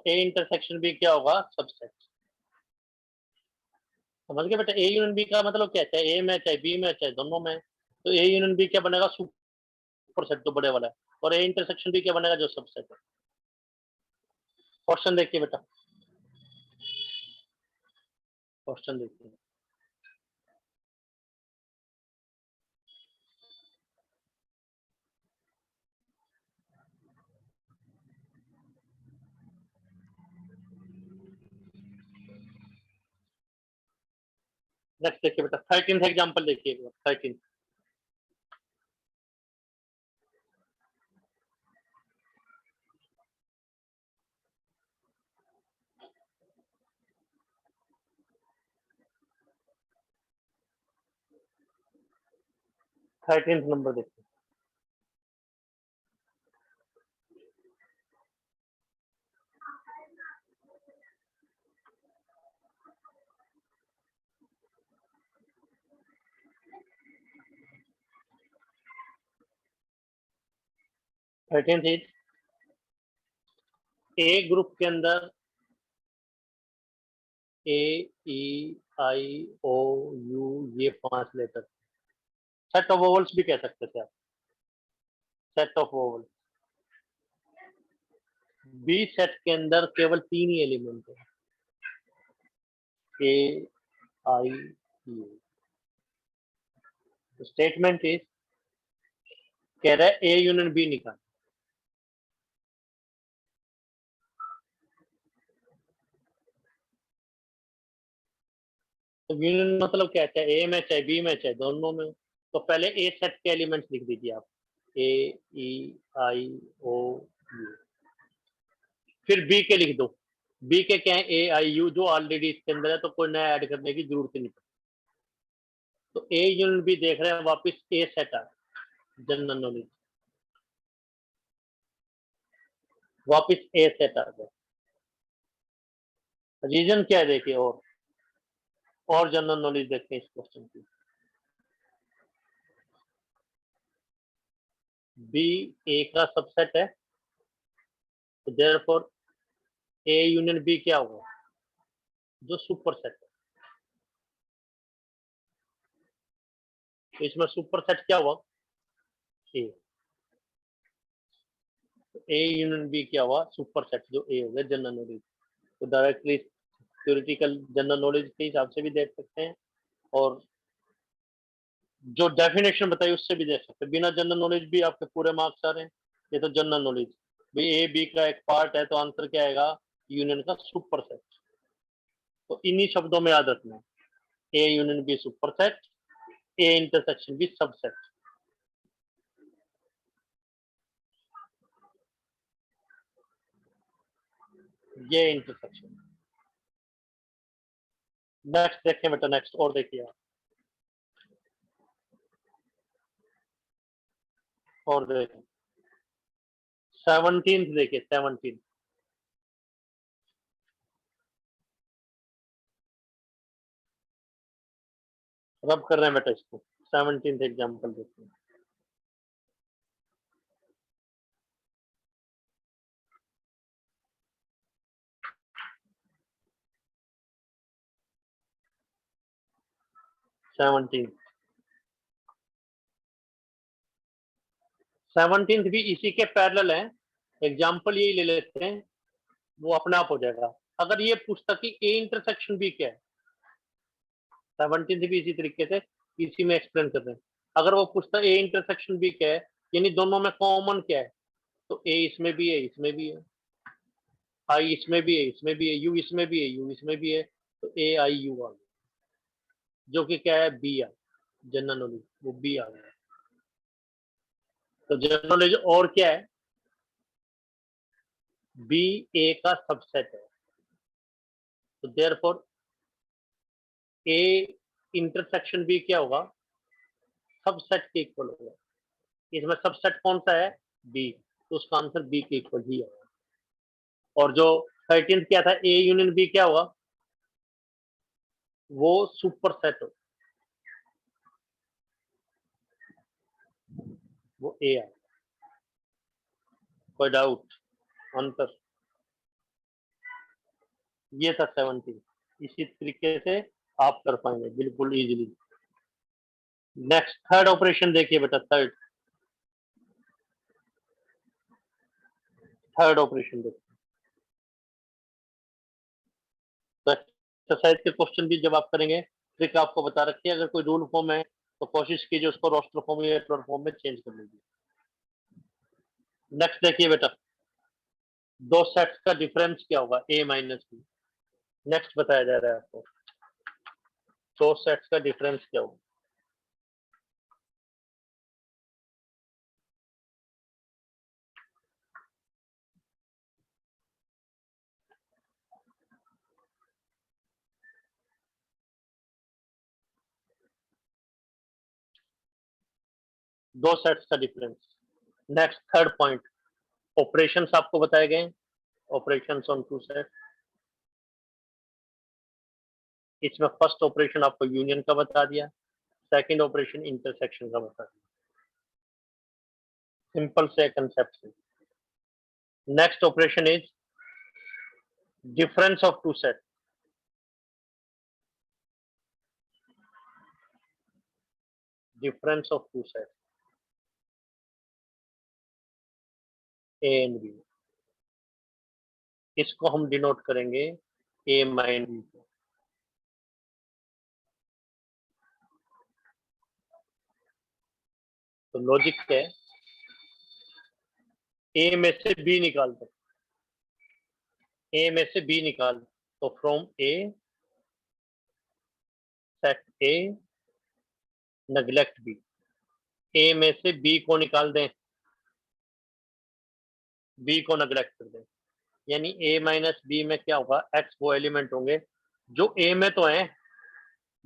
ए intersection B क्या होगा? Subset. समझ गए बेटा? ए यूनियन बी का मतलब क्या है? चाहे ए में, चाहे बी में, चाहे दोनों में। तो ए यूनियन बी क्या बनेगा? सुपर सेट जो बड़े वाला है। और ए इंटरसेक्शन बी क्या बनेगा? जो सबसेट है। क्वेश्चन देखिए बेटा, क्वेश्चन देखिए। नेक्स्ट देखिए बेटा, 13th एग्जांपल देखिए। 13th नंबर देखिए। थर्टीन इज ए ग्रुप के अंदर ए ई आई ओ यू ये 5 लेटर। सेट ऑफ वोवल्स भी कह सकते थे आप। Set of vowel. B set के अंदर केवल 3 ही एलिमेंट है, A I U. Statement is कह रहा है ए यूनियन बी निकाल। तो यूनियन मतलब क्या? चाहे ए में, चाहे बी में, चाहे दोनों में। तो पहले ए सेट के एलिमेंट्स लिख दीजिए आप, ए ई आई ओ यू। फिर बी के लिख दो। बी के क्या है? ए आई यू, जो ऑलरेडी इसके अंदर है, तो कोई नया ऐड करने की जरूरत ही नहीं पड़ती। तो ए यूनिट बी देख रहे हैं, वापस ए सेट आ, जनरल नॉलेज वापस ए सेट आ गया। रीजन क्या है देखिए, और जनरल नॉलेज देखते हैं इस क्वेश्चन की। बी ए का सबसेट है, तो देयरफॉर ए यूनियन बी क्या होगा? जो सुपर सेट है। तो इसमें सुपर सेट क्या हुआ? ए। तो ए यूनियन बी क्या हुआ? सुपर सेट जो ए हो गया जनरल नॉलेज। तो डायरेक्टली थ्योरेटिकल जनरल नॉलेज के हिसाब से भी देख सकते हैं, और जो डेफिनेशन बताई उससे भी देख सकते हैं। बिना जनरल नॉलेज भी आपके पूरे मार्क्स आ रहे हैं। ये तो जनरल नॉलेज भाई, ए बी का एक पार्ट है, तो आंसर क्या आएगा? यूनियन का सुपर सेट। तो इन्हीं शब्दों में याद रखना है, A union B super set, A intersection B subset. ये इंटरसेक्शन। नेक्स्ट देखें बेटा, नेक्स्ट और देखिए आप। और देखें 17th देखिए, 17th। रब कर रहे हैं बेटा इसको। 17th एग्जाम्पल देखते हैं। सेवनटीन भी इसी के पैरेलल है। एग्जाम्पल यही ले लेते हैं, वो अपने आप हो जाएगा। अगर ये पूछता कि ए इंटरसेक्शन बी क्या है, 17 भी इसी तरीके से इसी में एक्सप्लेन कर रहे हैं। अगर वो पूछता ए इंटरसेक्शन बी क्या है, यानी दोनों में कॉमन क्या है, तो ए इसमें भी है, इसमें भी है, आई इसमें भी है, इसमें भी है, यू इसमें भी है, यू इसमें भी है। तो ए आई यू आ गया, जो कि क्या है? बी आ, जनरल नॉलेज वो बी आ गया। तो जनरल नॉलेज और क्या है? बी ए का सबसेट है। तो देयरफॉर ए इंटरसेक्शन बी क्या होगा? सबसेट के इक्वल होगा। इसमें सबसेट कौन सा है? बी। तो उसका आंसर बी के इक्वल ही होगा। और जो 13th क्या था? ए यूनियन बी क्या होगा? वो सुपर सेट हो, वो ए है। कोई डाउट? आंसर ये था 17। इसी तरीके से आप कर पाएंगे बिल्कुल इजीली। नेक्स्ट थर्ड ऑपरेशन देखिए बेटा, थर्ड ऑपरेशन देखिए। तो एक्सरसाइज के क्वेश्चन भी जब आप करेंगे, ट्रिक आपको बता रखी है, अगर कोई रूल फॉर्म है तो कोशिश कीजिए उसको रोस्टर फॉर्म या एटलर फॉर्म में चेंज कर लीजिए। नेक्स्ट देखिए बेटा, दो सेट्स का डिफरेंस क्या होगा, ए माइनस बी। नेक्स्ट बताया जा रहा है आपको, दो सेट्स का डिफरेंस क्या होगा। दो सेट्स का difference. Next third point, operations आपको बताए गए, ऑपरेशंस ऑन टू सेट। इसमें फर्स्ट ऑपरेशन आपको यूनियन का बता दिया, सेकंड ऑपरेशन इंटरसेक्शन का बता दिया, सिंपल से कंसेप्ट से। Next operation is difference of two set. Difference of two set A and B, इसको हम डिनोट करेंगे ए माइनस बी। तो लॉजिक क्या है, ए में से बी निकाल दो, ए में से बी निकाल, तो from A set A neglect B. A में से बी को निकाल दें, बी को नेग्लेक्ट कर दें, यानी ए माइनस बी में क्या होगा, एक्स वो एलिमेंट होंगे जो ए में तो है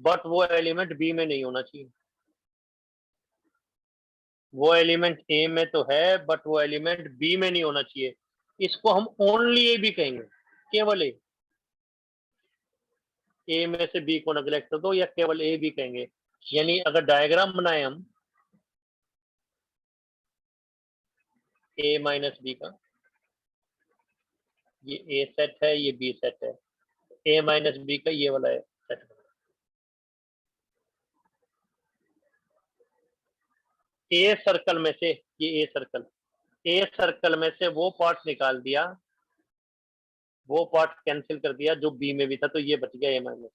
बट वो एलिमेंट बी में नहीं होना चाहिए। वो एलिमेंट ए में तो है बट वो एलिमेंट बी में नहीं होना चाहिए। इसको हम ओनली ए बी कहेंगे, केवल ए में से बी को नेग्लेक्ट कर दो या केवल ए बी कहेंगे। यानी अगर डायग्राम बनाए हम ए माइनस बी का, ये ए सेट है, ये बी सेट है, ए माइनस बी का ये वाला है सेट। ए सर्कल में से, ये ए सर्कल में से वो पार्ट निकाल दिया, वो पार्ट कैंसिल कर दिया जो बी में भी था, तो ये बच गया ए माइनस।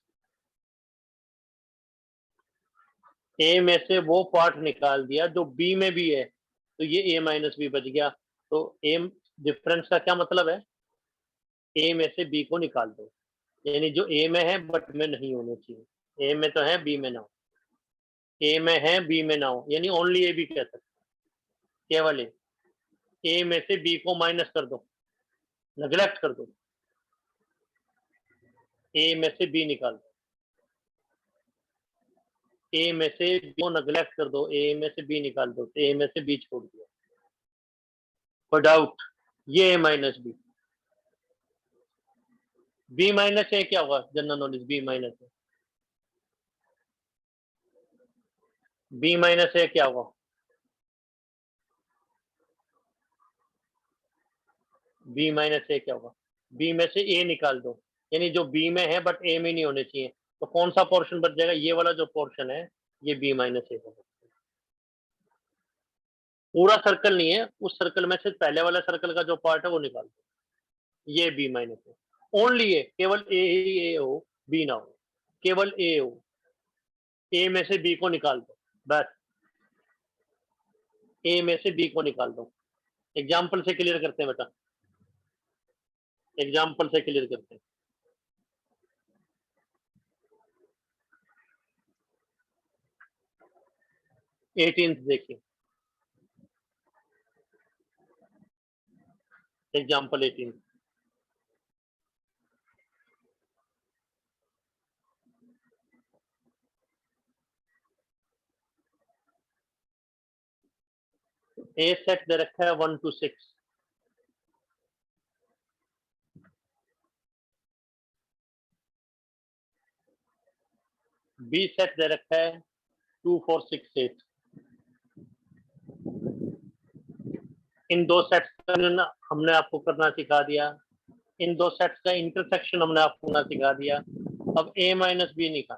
ए में से वो पार्ट निकाल दिया जो बी में भी है, तो ये ए माइनस बी बच गया। तो ए डिफरेंस का क्या मतलब है, ए में से बी को निकाल दो, यानी जो ए में है बट में नहीं होने चाहिए। ए में तो है बी में ना हो, ए में है बी में ना हो, यानी ओनली ए बी कह सकते, केवल ए में से बी को माइनस कर दो, नेग्लेक्ट कर दो, ए में से बी निकाल दो, ए में से बी को नेग्लेक्ट कर दो, ए में से बी निकाल दो, तो ए में से बी छोड़ दिया। कोई डाउट, ये ए माइनस बी माइनस ए क्या होगा, जनरल नॉलेज बी माइनस ए, बी माइनस ए क्या होगा, बी माइनस ए क्या होगा, बी में से ए निकाल दो, यानी जो बी में है बट ए में नहीं होने चाहिए, तो कौन सा पोर्शन बच जाएगा, ये वाला जो पोर्शन है ये बी माइनस ए होगा। पूरा सर्कल नहीं है, उस सर्कल में से पहले वाला सर्कल का जो पार्ट है वो निकाल दो, ये बी माइनस ए, ओनली ए, केवल ए ही ए हो, बी ना हो, केवल ए हो, ए में से बी को निकाल दो, बस ए में से बी को निकाल दो। एग्जाम्पल से क्लियर करते हैं बेटा, एग्जाम्पल से क्लियर करते हैं। 18th देखिए, एग्जाम्पल 18, ए सेट दे रखा है 1 to 6, बी सेट दे रखा है 2 4 6 8। इन दो सेट्स का हमने आपको करना सिखा दिया, इन दो सेट्स का इंटरसेक्शन हमने आपको ना सिखा दिया। अब a माइनस बी निकाल,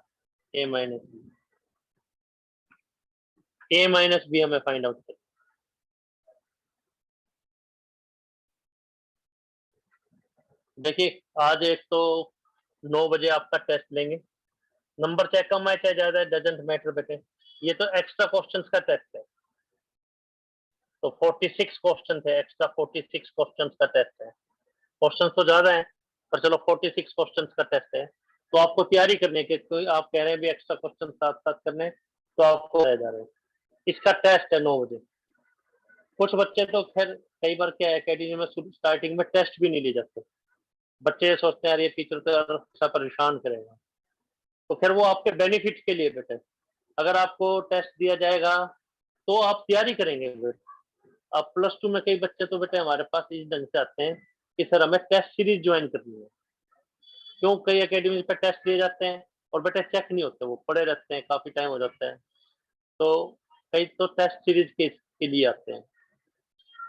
a माइनस बी हमें फाइंड आउट करना। देखिए आज एक तो 9 बजे आपका टेस्ट लेंगे, नंबर चाहे कम आए चाहे ज्यादा, डजेंट मैटर बेटे। ये तो एक्स्ट्रा क्वेश्चंस का टेस्ट है, तो 46 क्वेश्चन है, एक्स्ट्रा 46 क्वेश्चंस का टेस्ट है। क्वेश्चंस तो ज्यादा है पर चलो 46 क्वेश्चंस का टेस्ट है, तो आपको तैयारी करने के, कोई आप कह रहे हैं भी एक्स्ट्रा क्वेश्चन साथ साथ करने, तो आपको रह जा रहे हैं। इसका टेस्ट है 9 बजे। कुछ बच्चे तो खैर कई बार क्या है अकेडमी में स्टार्टिंग में टेस्ट भी नहीं ले जाते, बच्चे सोचते हैं यार ये टीचर तो यार अच्छा परेशान करेगा, तो फिर वो आपके बेनिफिट के लिए बेटे, अगर आपको टेस्ट दिया जाएगा तो आप तैयारी करेंगे फिर। अब प्लस टू में कई बच्चे तो बेटे हमारे पास इस ढंग से आते हैं कि सर हमें टेस्ट सीरीज ज्वाइन करनी है। क्यों, कई अकेडमी पे टेस्ट दिए जाते हैं और बेटे चेक नहीं होते, वो पड़े रहते हैं, काफी टाइम हो जाता है, तो कई तो टेस्ट सीरीज के लिए आते हैं।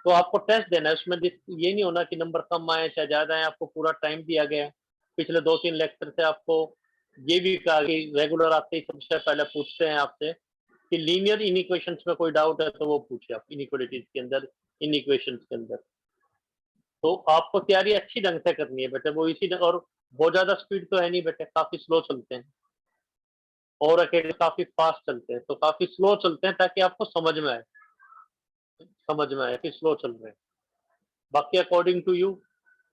तो आपको टेस्ट देना है, उसमें ये नहीं होना कि नंबर कम आए चाहे ज्यादा आए, आपको पूरा टाइम दिया गया है। पिछले 2-3 लेक्चर से आपको ये भी कहा कि रेगुलर आते ही सबसे पहले पूछते हैं आपसे कि लीनियर इन इक्वेशंस में कोई डाउट है तो वो पूछिए आप, इनइक्वालिटीज के अंदर, इन इक्वेशंस के अंदर। तो आपको तैयारी अच्छी ढंग से करनी है बेटे, वो इसी और बहुत ज्यादा स्पीड तो है नहीं बेटे, काफी स्लो चलते हैं, और अकेले काफी फास्ट चलते हैं, तो काफी स्लो चलते हैं ताकि आपको समझ में आए कि स्लो चल रहे हैं। बाकी अकॉर्डिंग टू यू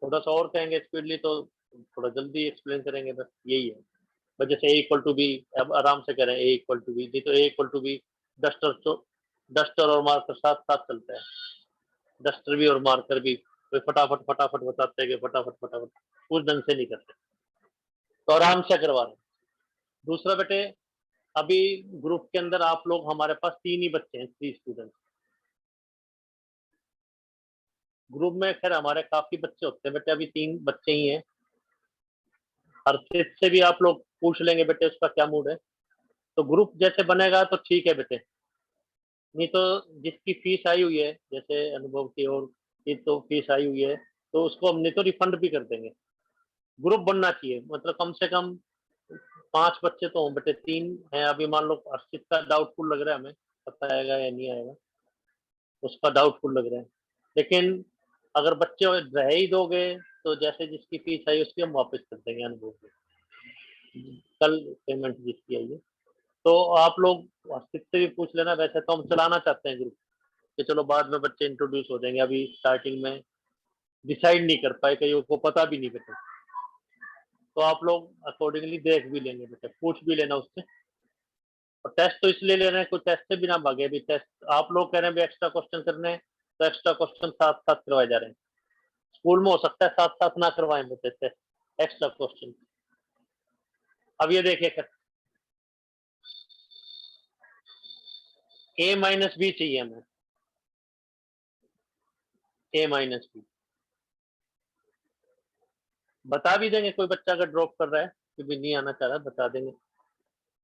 थोड़ा सा और कहेंगे स्पीडली तो थोड़ा जल्दी एक्सप्लेन करेंगे, बस यही है। बस जैसे ए इक्वल टू बी, अब आराम से करें ए इक्वल टू बी, नहीं तो ए इक्वल टू बी डस्टर, तो डस्टर और मार्कर साथ साथ चलता है, डस्टर भी और मार्कर भी, वे फटाफट फटाफट बताते हैं कि फटाफट फटाफट उस ढंग से नहीं करते, तो आराम से करवा रहे हैं। दूसरा बेटे, अभी ग्रुप के अंदर आप लोग, हमारे पास 3 ही बच्चे हैं, 3 स्टूडेंट ग्रुप में। खैर हमारे काफी बच्चे होते हैं बेटे, अभी 3 बच्चे ही हैं। हर्षित से भी आप लोग पूछ लेंगे बेटे उसका क्या मूड है, तो ग्रुप जैसे बनेगा तो ठीक है बेटे, नहीं तो जिसकी फीस आई हुई है जैसे अनुभव की और की तो फीस आई हुई है, तो उसको हम नहीं तो रिफंड भी कर देंगे। ग्रुप बनना चाहिए, मतलब कम से कम 5 बच्चे तो हों बेटे, 3 हैं अभी, मान लो हर्षित का डाउटफुल लग रहा है हमें, पता आएगा या नहीं आएगा, उसका डाउटफुल लग रहा है, लेकिन अगर बच्चे रह ही दोगे तो जैसे जिसकी फीस आई उसकी हम वापस कर देंगे अनुभव की, कल पेमेंट जिसकी आई है। तो आप लोग हर्षित से भी पूछ लेना, वैसे तो हम चलाना चाहते हैं ग्रुप, कि चलो बाद में बच्चे इंट्रोड्यूस हो जाएंगे, अभी स्टार्टिंग में डिसाइड नहीं कर पाए, कहीं को पता भी नहीं बेटे, तो आप लोग अकॉर्डिंगली देख भी लेंगे बेटे, पूछ भी लेना उससे। और टेस्ट तो इसलिए ले रहे हैं, कोई टेस्ट से भी ना भागे, अभी टेस्ट आप लोग कह रहे हैं एक्स्ट्रा क्वेश्चन करने हैं, तो एक्स्ट्रा क्वेश्चन साथ साथ करवाए जा रहे हैं। स्कूल में हो सकता है साथ साथ ना करवाएं बेटे टेस्ट एक्स्ट्रा क्वेश्चन। अब ये देखिए, ए माइनस बी चाहिए हमें, ए माइनस बी बता भी देंगे, कोई बच्चा अगर ड्रॉप कर रहा है कि भी नहीं आना चाह रहा बता देंगे,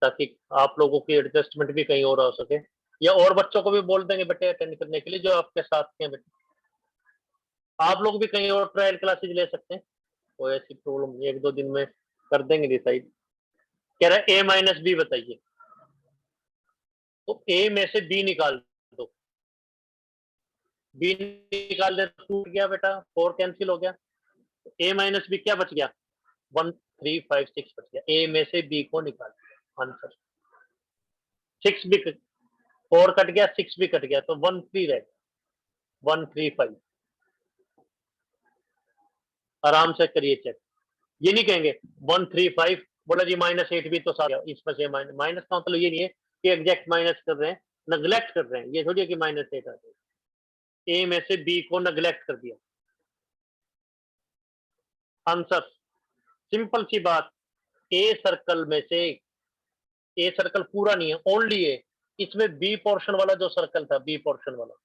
ताकि आप लोगों की एडजस्टमेंट भी कहीं और हो सके, या और बच्चों को भी बोल देंगे बेटे अटेंड करने के लिए जो आपके साथ के हैं बेटे। आप लोग भी कहीं और ट्रायल क्लासेज ले सकते हैं, कोई ऐसी प्रॉब्लम नहीं, 1-2 दिन में कर देंगे डिसाइड। कह रहा है ए माइनस बी बताइए, तो ए में से बी निकाल दो, बी निकाल दे तो टूट गया बेटा, 4 कैंसिल हो गया, ए माइनस बी क्या बच गया, 1, 3, 5, 6 बच गया, ए में से बी को निकाल दिया आंसर। 6 भी 4 कट गया, 6 भी कट गया, तो 1, 3 रह गया, 1, 3, 5। आराम से करिए चेक, ये नहीं कहेंगे 1, 3, 5, बोला जी -8 भी तो साथ इसमें से माइनस का मतलब ये नहीं है कि एग्जैक्ट माइनस कर रहे हैं, नेग्लेक्ट कर रहे हैं, ये थोड़ी है कि -8 आ जाए, ए में से बी को नेग्लेक्ट कर दिया आंसर। सिंपल सी बात, ए सर्कल में से, ए सर्कल पूरा नहीं है, ओनली ए, इसमें बी पोर्शन वाला जो सर्कल था, बी पोर्शन वाला,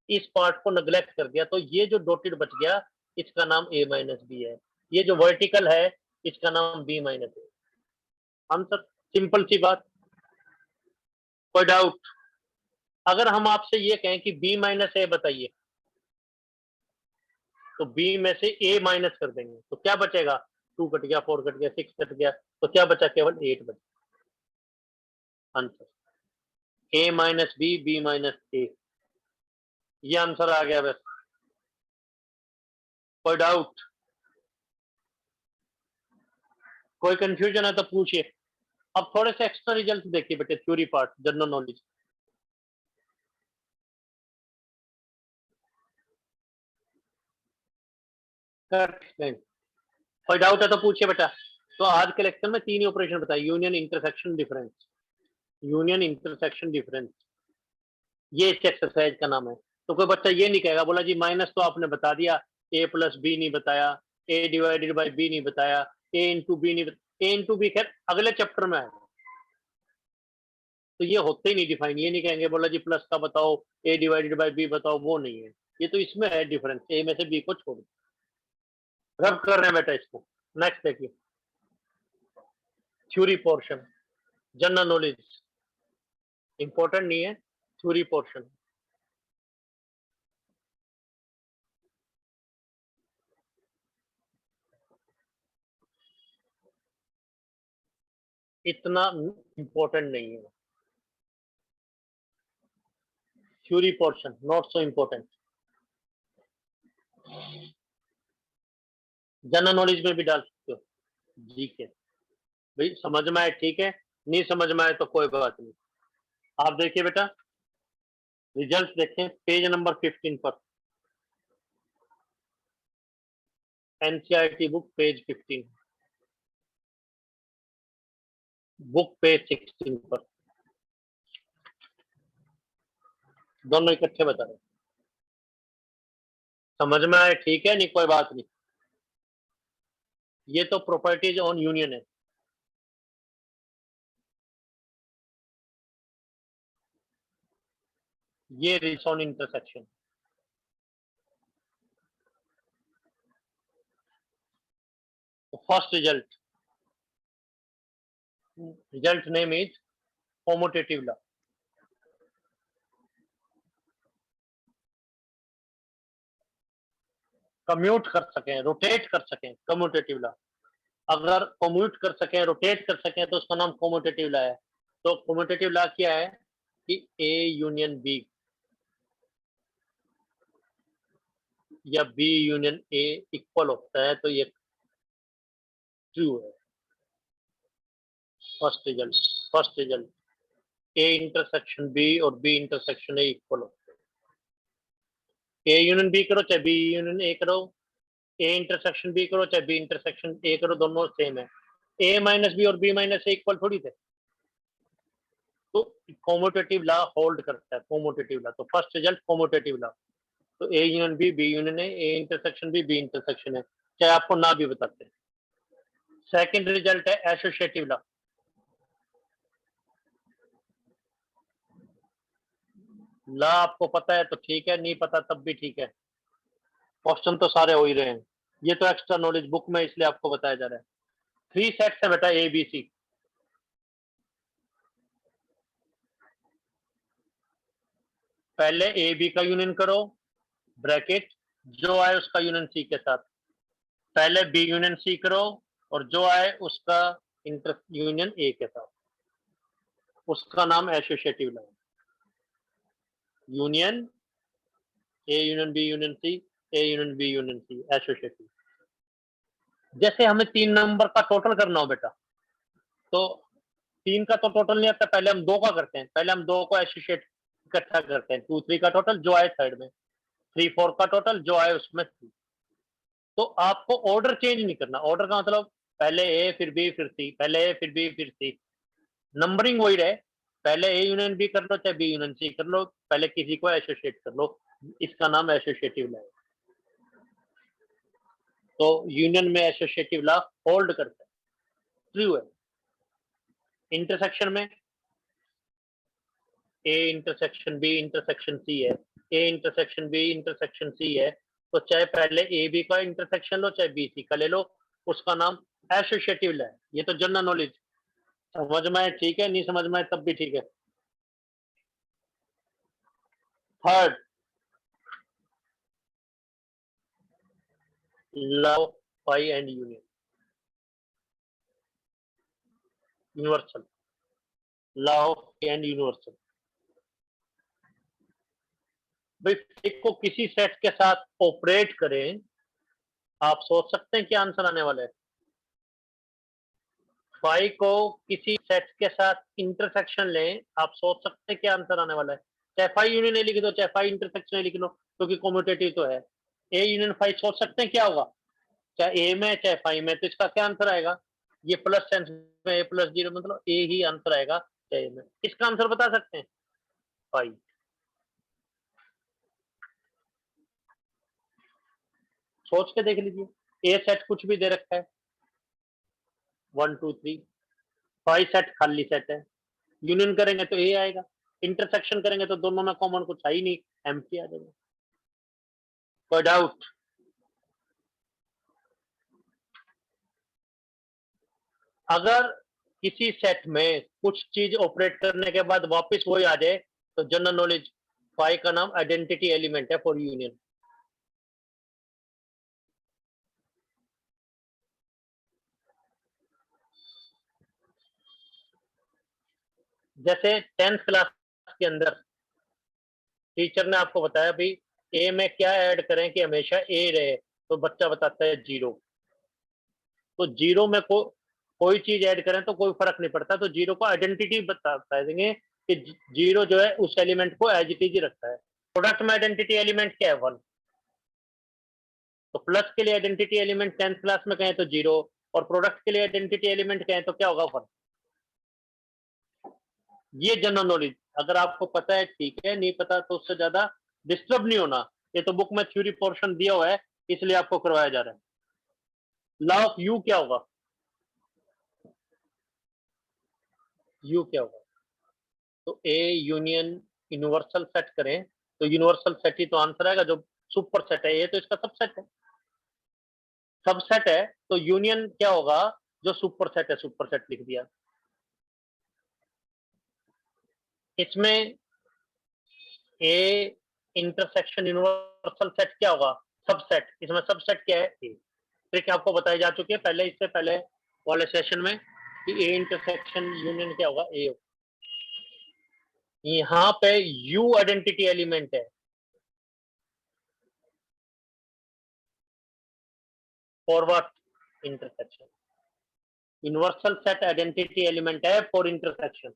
इस पार्ट को नेग्लेक्ट कर दिया, तो ये जो डॉटेड बच गया इसका नाम ए माइनस बी है, ये जो वर्टिकल है इसका नाम बी माइनस ए। आंसर, सिंपल सी बात, कोई डाउट? अगर हम आपसे ये कहें कि बी माइनस ए बताइए, तो बी में से ए माइनस कर देंगे तो क्या बचेगा, 2 कट गया, 4 कट गया, 6 कट गया, तो क्या बचा, केवल 8 बचा। Answer A minus B minus A, ये आंसर आ गया। बस कोई डाउट, कोई कंफ्यूजन है तो पूछिए। अब थोड़े से एक्स्ट्रा रिजल्ट देखिए बेटे, थ्योरी पार्ट, जनरल नॉलेज। कोई डाउट है तो पूछिए बेटा। तो आज के लेक्चर में 3 ही ऑपरेशन बताए, union, intersection, difference. Union, intersection, difference, ये इस एक्सरसाइज का नाम है। तो कोई बच्चा ये नहीं कहेगा, बोला जी माइनस तो आपने बता दिया, ए प्लस बी नहीं बताया, ए डिवाइडेड बाई बी नहीं बताया, ए इंटू बी नहीं बताया। ए इंटू बी खैर अगले चैप्टर में आएगा, तो ये होते ही नहीं डिफाइन। ये नहीं कहेंगे बोला जी प्लस का बताओ, ए डिवाइडेड बाई बी बताओ, वो नहीं है। ये तो इसमें है डिफरेंस, ए में से बी को छोड़, रब कर रहे हैं बेटा इसको। नेक्स्ट देखिए, theory portion, general knowledge, important नहीं है, थ्योरी पोर्शन। इतना इंपॉर्टेंट नहीं है, theory portion not so important. General knowledge में भी डाल सकते हो, जी के भाई समझ में आए ठीक है, नहीं समझ में आए तो कोई बात नहीं। आप देखिए बेटा, रिजल्ट देखें पेज नंबर 15 पर, NCERT book page 15, book page 16 पर, दोनों इकट्ठे बता रहे। समझ में आए ठीक है, नहीं कोई बात नहीं। ये तो प्रॉपर्टीज ऑन यूनियन है। ये रिसोन intersection, first result name is commutative law. Commute कर सकें, रोटेट कर सकें, कम्यूटेटिव लॉ। अगर कम्यूट कर सकें, रोटेट कर सकें, तो उसका नाम कम्यूटेटिव लॉ है। तो कम्यूटेटिव लॉ क्या है कि ए यूनियन बी या बी यूनियन ए इक्वल होता है, तो ये ट्रू है। First result A intersection B और बी इंटरसेक्शन ए इक्वल होता है। ए यूनियन बी करो चाहे बी यूनियन ए करो, ए इंटरसेक्शन बी करो चाहे बी इंटरसेक्शन ए करो, दोनों सेम है। ए माइनस बी और बी माइनस ए इक्वल थोड़ी थे। तो कॉम्यूटेटिव लॉ होल्ड करता है, कॉम्यूटेटिव लॉ। तो फर्स्ट रिजल्ट कॉम्यूटेटिव लॉ, तो ए यूनियन बी यूनियन है, ए इंटरसेक्शन बी इंटरसेक्शन है, चाहे आपको ना भी बताते हैं। सेकंड रिजल्ट है एसोसिएटिव लॉ। लॉ आपको पता है तो ठीक है, नहीं पता तब भी ठीक है, क्वेश्चन तो सारे हो ही रहे हैं। ये तो एक्स्ट्रा नॉलेज बुक में इसलिए आपको बताया जा रहा है। 3 सेट्स है बेटा ए बी सी। पहले ए बी का यूनियन करो, ब्रैकेट, जो आए उसका यूनियन सी के साथ। पहले बी यूनियन सी करो और जो आए उसका इंटर यूनियन ए के साथ, उसका नाम associative law. Union A union B union C, A union B union C, associative. जैसे हमें 3 नंबर का टोटल करना हो बेटा, तो 3 का तो टोटल नहीं आता, पहले हम 2 का करते हैं। पहले हम 2 को एसोसिएट इकट्ठा करते हैं, 2 3 का टोटल जो आए थर्ड में, 3 4 का टोटल जो आए उसमें 3। तो आपको ऑर्डर चेंज नहीं करना। ऑर्डर का मतलब पहले ए फिर बी फिर सी, पहले ए फिर बी फिर सी, नंबरिंग वही रहे। पहले ए यूनियन बी कर लो चाहे बी यूनियन सी कर लो, पहले किसी को एसोसिएट कर लो, इसका नाम एसोसिएटिव लॉ है। तो यूनियन में एसोसिएटिव लॉ होल्ड करता है, ट्रू है। इंटरसेक्शन में A intersection B intersection C है, A intersection B intersection C है, तो चाहे पहले ए बी का इंटरसेक्शन लो चाहे बी सी का ले लो, उसका नाम एसोसिएटिव लॉ है। ये तो जनरल नॉलेज, समझ में आए ठीक है, नहीं समझ में आए तब भी ठीक है। Third, love pi and union, universal, love and universal. भाई फाई को किसी सेट के साथ ऑपरेट करें, आप सोच सकते हैं क्या आंसर आने वाला है। फाई को किसी सेट के साथ इंटरसेक्शन लें, आप सोच सकते हैं क्या आंसर आने वाला है। चाहे फाई यूनियन ए लिख दो, चाहे फाई इंटरसेक्शन ए लिख लो, क्योंकि कम्यूटेटिव तो है। ए यूनियन फाई सोच सकते हैं क्या होगा, चाहे ए में चाहे फाई में, तो इसका क्या आंसर आएगा। ये प्लस सेंस में ए प्लस जीरो, मतलब ए ही आंसर आएगा चाहे ए में। इसका आंसर बता सकते हैं फाई। सोच के देख लीजिए, ए सेट कुछ भी दे रखा है 1 2 3, फाई सेट खाली सेट है, यूनियन करेंगे तो ए आएगा, इंटरसेक्शन करेंगे तो दोनों में कॉमन कुछ है ही नहीं, एम्प्टी आ जाएगा। कोई डाउट। अगर किसी सेट में कुछ चीज ऑपरेट करने के बाद वापस वही आ जाए, तो जनरल नॉलेज फाई का नाम आइडेंटिटी एलिमेंट है फॉर यूनियन। जैसे 10th क्लास के अंदर टीचर ने आपको बताया भाई ए में क्या ऐड करें कि हमेशा ए रहे, तो बच्चा बताता है 0। तो 0 में कोई चीज ऐड करें तो कोई फर्क नहीं पड़ता, तो 0 को आइडेंटिटी बता देंगे कि 0 जो है उस एलिमेंट को एज इट इज रखता है। प्रोडक्ट में आइडेंटिटी एलिमेंट क्या है 1, तो प्लस के लिए आइडेंटिटी एलिमेंट 10th क्लास में कहें तो 0, और प्रोडक्ट के लिए आइडेंटिटी एलिमेंट कहें तो क्या होगा 1। ये जनरल नॉलेज अगर आपको पता है ठीक है, नहीं पता तो उससे ज्यादा डिस्टर्ब नहीं होना। ये तो बुक में थ्योरी पोर्शन दिया हुआ है, इसलिए आपको करवाया जा रहा है। लॉ ऑफ यू क्या होगा, यू क्या होगा, तो ए यूनियन यूनिवर्सल सेट करें तो यूनिवर्सल सेट ही तो आंसर आएगा, जो सुपर सेट है ये तो इसका सबसेट है, सबसेट है तो यूनियन क्या होगा, जो सुपर सेट है सुपर सेट लिख दिया। इसमें ए इंटरसेक्शन यूनिवर्सल सेट क्या होगा, सबसेट। इसमें सबसेट क्या है ए, ट्रिक आपको बताई जा चुकी है पहले, इससे पहले वाले सेशन में, कि ए इंटरसेक्शन यूनियन क्या होगा ए। यहाँ पे यू आइडेंटिटी एलिमेंट है for what, intersection. Universal set identity element है फॉर इंटरसेक्शन।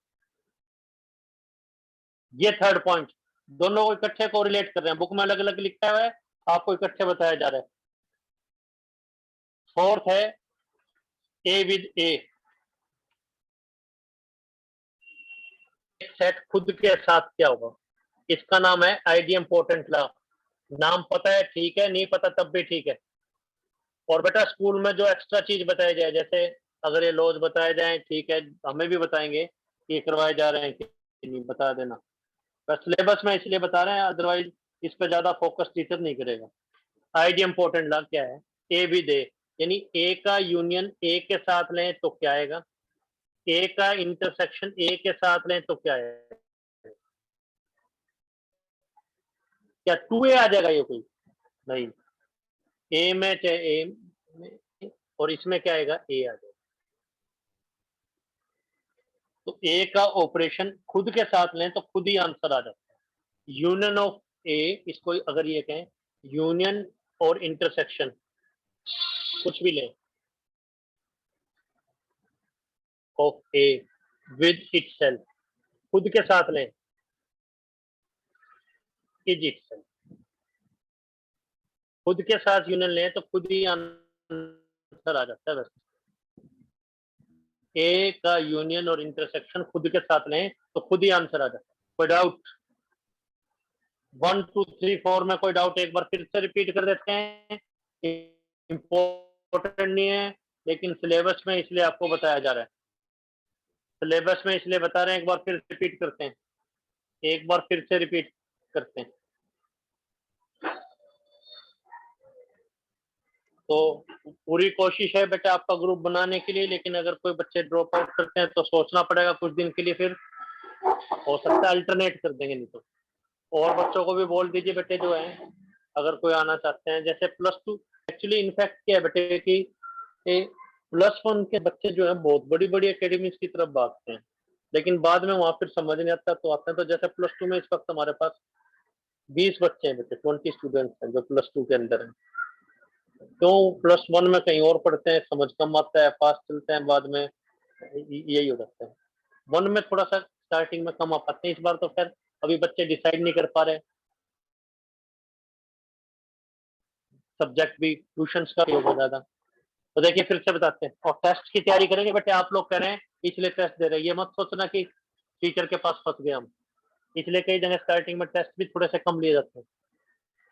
ये थर्ड पॉइंट, दोनों को इकट्ठे कोरिलेट कर रहे हैं, बुक में अलग अलग लिखा हुआ है, आपको इकट्ठे बताया जा रहा है। फोर्थ है ए विद ए, सेट खुद के साथ क्या होगा, इसका नाम है आईडी इम्पोर्टेंट लॉ। नाम पता है ठीक है, नहीं पता तब भी ठीक है। और बेटा स्कूल में जो एक्स्ट्रा चीज बताई जाए, जैसे अगर ये लॉज बताए जाए ठीक है, हमें भी बताएंगे कि करवाए जा रहे हैं कि नहीं, बता देना। बस सिलेबस में इसलिए बता रहे हैं, अदरवाइज इस पर ज्यादा फोकस टीचर नहीं करेगा। आईडी इम्पोर्टेंट लॉ क्या है, ए भी दे, यानी ए का यूनियन ए के साथ लें तो क्या आएगा, ए का इंटरसेक्शन ए के साथ लें तो क्या आएगा, क्या 2a आ जाएगा ये कोई, नहीं, ए में चाहे ए में, और इसमें क्या आएगा ए आ जाएगा। तो ए का ऑपरेशन खुद के साथ लें तो खुद ही आंसर आ जाता है। यूनियन ऑफ ए, इसको अगर ये कहें यूनियन और इंटरसेक्शन कुछ भी लें ऑफ ए विद इटसेल्फ, खुद के साथ लें इज इटसेल्फ, खुद के साथ यूनियन लें तो खुद ही आंसर आ जाता है। वैसे ए का यूनियन और इंटरसेक्शन खुद के साथ लें तो खुद ही आंसर आ जाता है। कोई डाउट, 1 2 3 4 में कोई डाउट, एक बार फिर से रिपीट कर देते हैं, इम्पोर्टेंट नहीं है लेकिन सिलेबस में इसलिए आपको बताया जा रहा है, सिलेबस में इसलिए बता रहे हैं, एक बार फिर रिपीट करते हैं, एक बार फिर से रिपीट करते हैं। तो पूरी कोशिश है बेटा आपका ग्रुप बनाने के लिए, लेकिन अगर कोई बच्चे ड्रॉप आउट करते हैं तो सोचना पड़ेगा कुछ दिन के लिए, फिर हो सकता है अल्टरनेट कर देंगे, नहीं तो। और बच्चों को भी बोल दीजिए बेटे जो है, अगर कोई आना चाहते हैं, जैसे +2 एक्चुअली इनफैक्ट क्या है बेटे कि +1 के बच्चे जो है बहुत बड़ी-बड़ी एकेडमीज की तरफ भागते हैं, लेकिन बाद में वहाँ फिर समझ नहीं आता तो आते हैं। तो जैसे +2 में इस वक्त हमारे पास 20 बच्चे हैं बेटे, 20 स्टूडेंट्स हैं जो +2 के अंदर हैं। तो +1 में कहीं और पढ़ते हैं, समझ कम आता है, फास्ट चलते हैं, बाद में यही हो जाता है। 1 में थोड़ा-सा स्टार्टिंग में कम आ पाते हैं, इस बार तो खैर अभी बच्चे डिसाइड नहीं कर पा रहे। सब्जेक्ट भी ट्यूशंस का भी होगा ज़्यादा। तो देखिए फिर से बताते हैं और टेस्ट की तैयारी करेंगे बेटे। आप लोग कह रहे हैं पिछले टेस्ट दे रहे हैं, ये मत सोचना कि टीचर के पास फँस गए हम। इसलिए कई जगह स्टार्टिंग में टेस्ट भी थोड़े से कम लिए जाते हैं।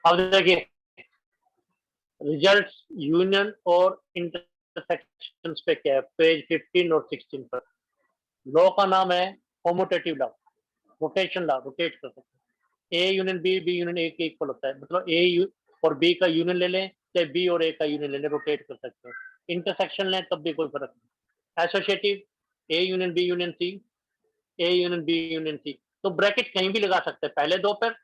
अब देखिए रिजल्ट्स यूनियन और इंटरसेक्शंस पे क्या है, पेज 15 और 16 पर। लॉ का नाम है commutative law, rotation law, rotate कर सकते हैं। A union B, B union A के इक्वल होता है, मतलब ए और बी का यूनियन ले लें चाहे बी और ए का यूनियन ले लें, रोटेट कर सकते हैं। इंटरसेक्शन लें तब भी कोई फर्क नहीं। Associative A union B union C, A union B union C, तो ब्रैकेट कहीं भी लगा सकते हैं, पहले दो पर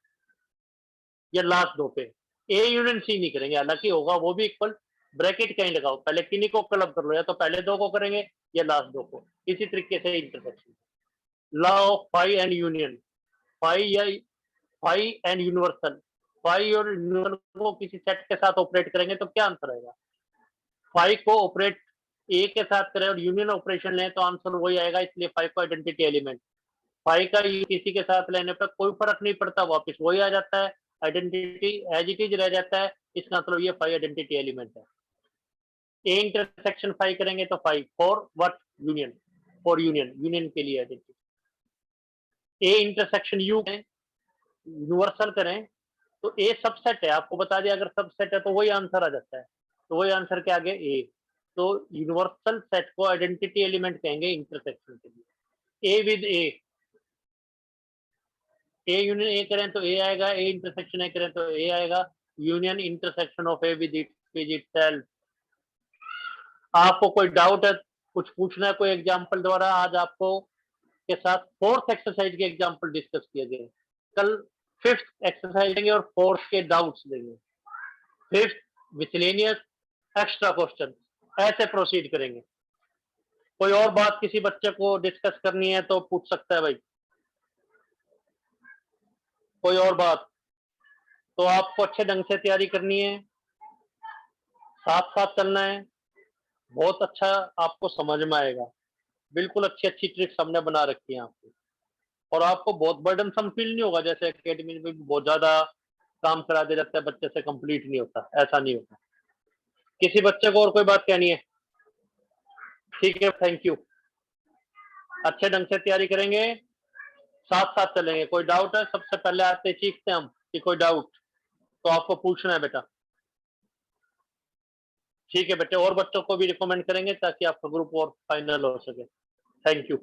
या लास्ट दो पे। ए यूनियन सी नहीं करेंगे, हालांकि होगा वो भी इक्वल, ब्रैकेट कहीं लगाओ, पहले किन्हीं को क्लब कर लो, या तो पहले दो को करेंगे या लास्ट दो को। इसी तरीके से intersection. Law of phi and union, phi या फाई एंड यूनिवर्सल, फाई और यूनिवर्सल को किसी सेट के साथ ऑपरेट करेंगे तो क्या आंसर आएगा। फाई को ऑपरेट ए के साथ करें और यूनियन ऑपरेशन लें तो आंसर वही आएगा, इसलिए फाई को आइडेंटिटी एलिमेंट। फाई का किसी के साथ लेने पर कोई फर्क नहीं पड़ता, वापस वही आ जाता है, आइडेंटिटी एज इट इज रह जाता है। इसका मतलब ये फाई आइडेंटिटी एलिमेंट है। ए इंटरसेक्शन फाई करेंगे तो phi for what, union, for union, union के लिए आइडेंटिटी। ए इंटरसेक्शन यू करें, यूनिवर्सल करें तो ए सबसेट है, आपको बता दिया अगर सबसेट है तो वही आंसर आ जाता है। तो वही आंसर के आगे ए, तो यूनिवर्सल सेट को आइडेंटिटी एलिमेंट कहेंगे इंटरसेक्शन के लिए। ए विद ए यूनियन ए करें तो ए आएगा, ए इंटरसेक्शन ए करें तो ए आएगा। Union intersection of A with itself. आपको कोई डाउट है, कुछ पूछना है कोई एग्जांपल द्वारा, आज आपको के साथ फोर्थ एक्सरसाइज के एग्जांपल डिस्कस किए गए। कल फिफ्थ एक्सरसाइज देंगे और फोर्थ के डाउट्स देंगे। फिफ्थ मिसलेनियस, एक्स्ट्रा क्वेश्चन, ऐसे प्रोसीड करेंगे। कोई और बात किसी बच्चे को डिस्कस करनी है तो पूछ सकता है भाई, कोई और बात। तो आपको अच्छे ढंग से तैयारी करनी है, साथ साथ चलना है, बहुत अच्छा आपको समझ में आएगा। बिल्कुल अच्छी अच्छी ट्रिक्स हमने बना रखी है आपको, और आपको बहुत बर्डनसम फील नहीं होगा, जैसे एकेडमी में भी बहुत ज्यादा काम करा दिया जाता है, बच्चे से कंप्लीट नहीं होता, ऐसा नहीं होता। किसी बच्चे को और कोई बात कहनी है? ठीक है, थैंक यू। अच्छे ढंग से तैयारी करेंगे, साथ साथ चलेंगे। कोई डाउट है? सबसे पहले आते सीखते हैं हम कि कोई डाउट तो आपको पूछना है बेटा। ठीक है बेटे, और बच्चों को भी रिकमेंड करेंगे ताकि आपका ग्रुप और फाइनल हो सके। Thank you.